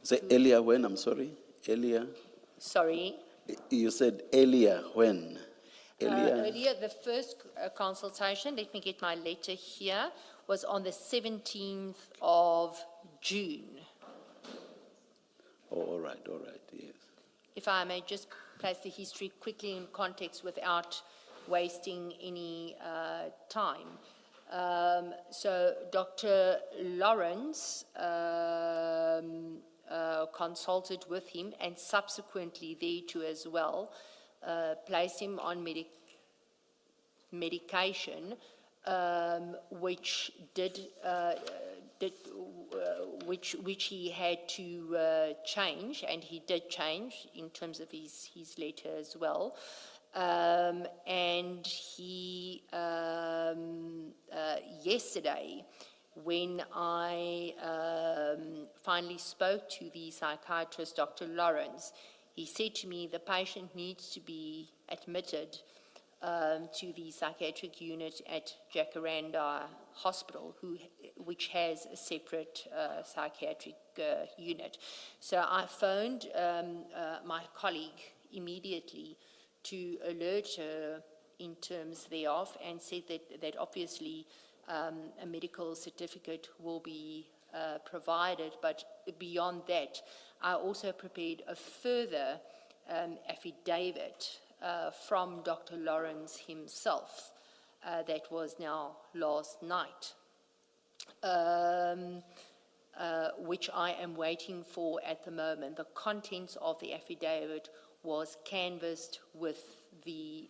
Say earlier when, I'm sorry, earlier? Sorry. You said earlier when? Earlier, the first consultation, let me get my letter here, was on the 17th of June. Oh, all right, yes. If I may just place the history quickly in context without wasting any time. So Dr. Lawrence consulted with him and subsequently thereto as well, placed him on medication, which which he had to change, and he did change in terms of his letter as well. And he, yesterday, when I finally spoke to the psychiatrist, Dr. Lawrence, he said to me the patient needs to be admitted to the psychiatric unit at Jacaranda Hospital, which has a separate psychiatric unit. So I phoned my colleague immediately to alert her in terms thereof, and said that obviously a medical certificate will be provided, but beyond that, I also prepared a further affidavit from Dr. Lawrence himself that was now last night, which I am waiting for at the moment. The contents of the affidavit was canvassed with the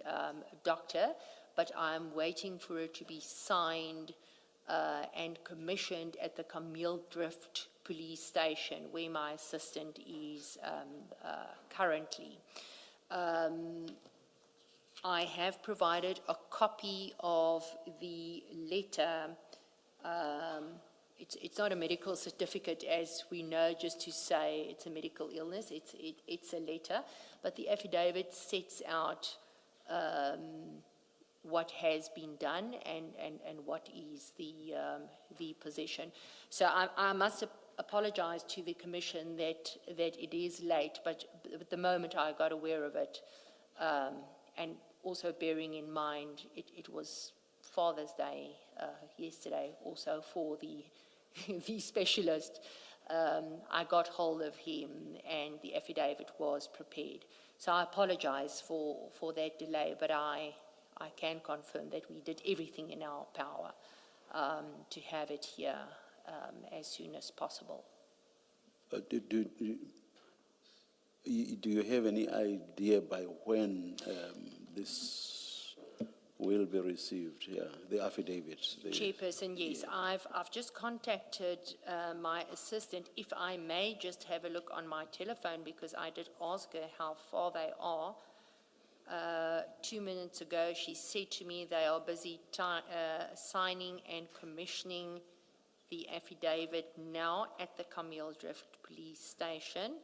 doctor, but I'm waiting for it to be signed and commissioned at the Camille Drift police station, where my assistant is currently. I have provided a copy of the letter. It's not a medical certificate, as we know, just to say it's a medical illness. It's a letter, but the affidavit sets out what has been done and what is the position. So I must apologize to the Commission that it is late, but at the moment I got aware of it, and also bearing in mind it was Father's Day yesterday, also for the specialist. I got hold of him and the affidavit was prepared. So I apologize for that delay, but I can confirm that we did everything in our power to have it here as soon as possible. Do you have any idea by when this will be received? Yeah, the affidavit. Chairperson, yes, I've just contacted my assistant. If I may just have a look on my telephone, because I did ask her how far they are. 2 minutes ago, she said to me they are busy signing and commissioning the affidavit now at the Camille Drift police station.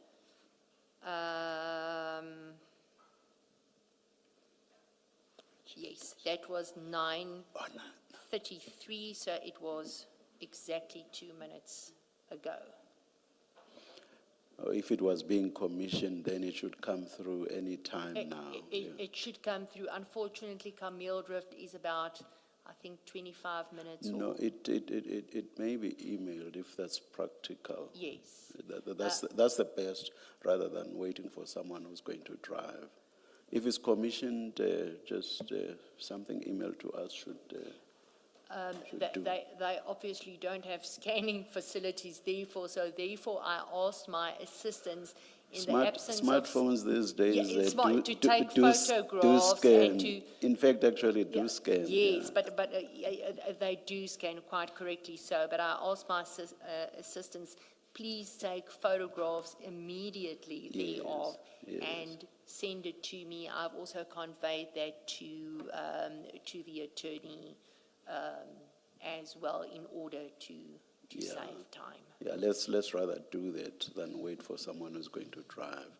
Yes, that was 9:33, so it was exactly 2 minutes ago. If it was being commissioned, then it should come through any time now. It should come through. Unfortunately, Camille Drift is about, I think, 25 minutes. No, it may be emailed if that's practical. Yes. That's the best, rather than waiting for someone who's going to drive. If it's commissioned, just something emailed to us should do. They obviously don't have scanning facilities, therefore I asked my assistants in the absence smartphones these days to take photographs scan. and to, in fact, actually do scan. Yes, yeah. but they do scan quite correctly so. But I asked my assistants, please take photographs immediately thereof and send it to me. I've also conveyed that to the attorney as well, in order to save time. Yeah, let's rather do that than wait for someone who's going to drive.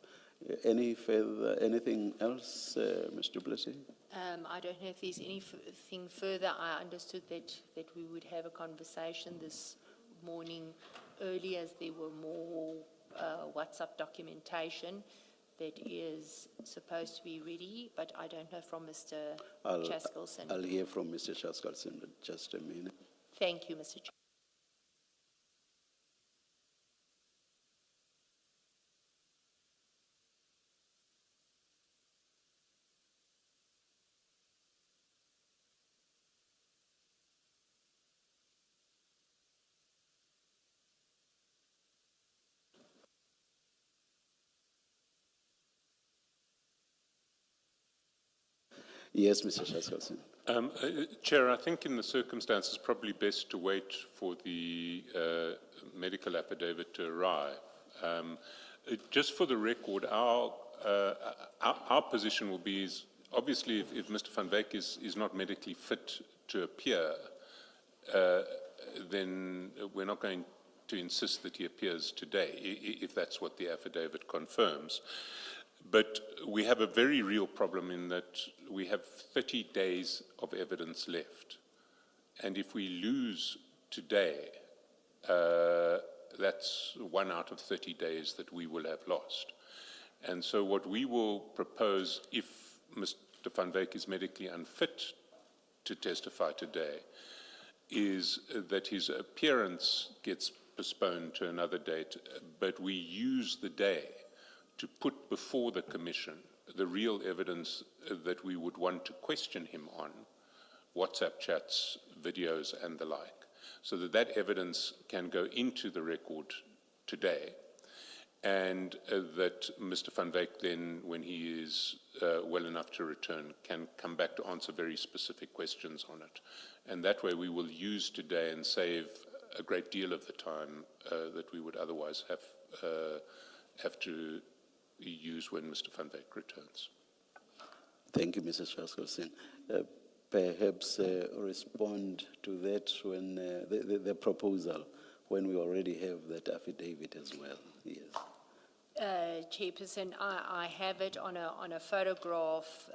Anything else, Mr. Blessing? I don't know if there's anything further. I understood that we would have a conversation this morning earlier there were more WhatsApp documentation that is supposed to be ready, but I don't know from Mr. Chaskelson. I'll hear from Mr. Chaskelson in just a minute. Thank you, Mr. Chair. Yes, Mr. Chaskelson. Chair, I think in the circumstances, probably best to wait for the medical affidavit to arrive. Just for the record, our position will be is obviously if Mr. van Wyk is not medically fit to appear, then we're not going to insist that he appears today, if that's what the affidavit confirms. But we have a very real problem in that we have 30 days of evidence left. And if we lose today, that's 1 out of 30 days that we will have lost. And so what we will propose, if Mr. van Wyk is medically unfit to testify today, is that his appearance gets postponed to another date, but we use the day to put before the Commission the real evidence that we would want to question him on, WhatsApp chats, videos, and the like, so that that evidence can go into the record today, and that Mr. van Wyk then, when he is well enough to return, can come back to answer very specific questions on it. And that way we will use today and save a great deal of the time that we would otherwise have to use when Mr. van Wyk returns. Thank you, Mr. Chaskelson. Perhaps respond to that when the proposal, when we already have that affidavit as well. Yes. Chairperson, I have it on a photograph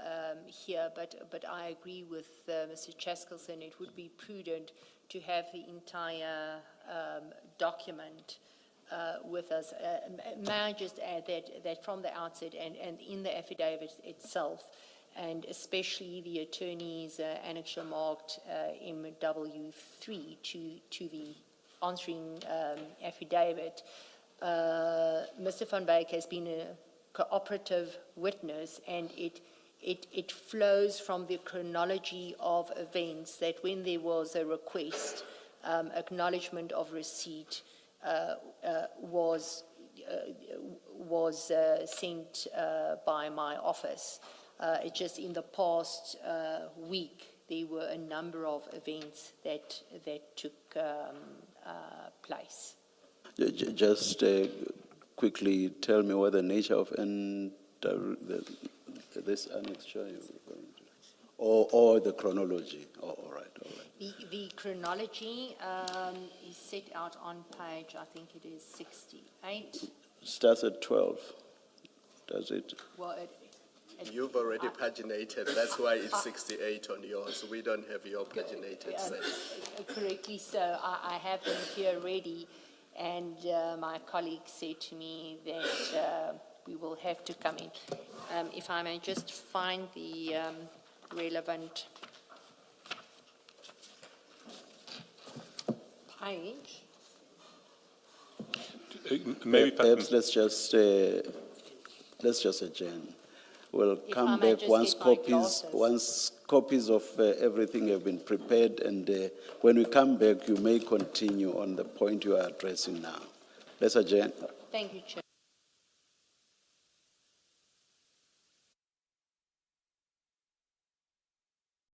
here, but I agree with Mr. Chaskelson. It would be prudent to have the entire document with us. May I just add that from the outset and in the affidavit itself, and especially the attorney's annexure marked MW3 to the answering affidavit, Mr. van Wyk has been a cooperative witness, and it flows from the chronology of events that when there was a request, acknowledgement of receipt was sent by my office. It just in the past week there were a number of events that took place. Just quickly tell me what the nature of this annexure you're referring to, or the chronology. Oh, all right. The chronology is set out on page, I think it is 68. Starts at 12, does it? Well, You've already paginated, that's why it's 68 on yours. We don't have your paginated set. Correctly so. I have them here ready, and my colleague said to me that we will have to come in. If I may just find the relevant page. Maybe Perhaps let's just adjourn. We'll If come I may back just once get my copies of everything have been prepared, and when we come back, you may continue on the point you are addressing now. Let's adjourn. Thank you, Chair.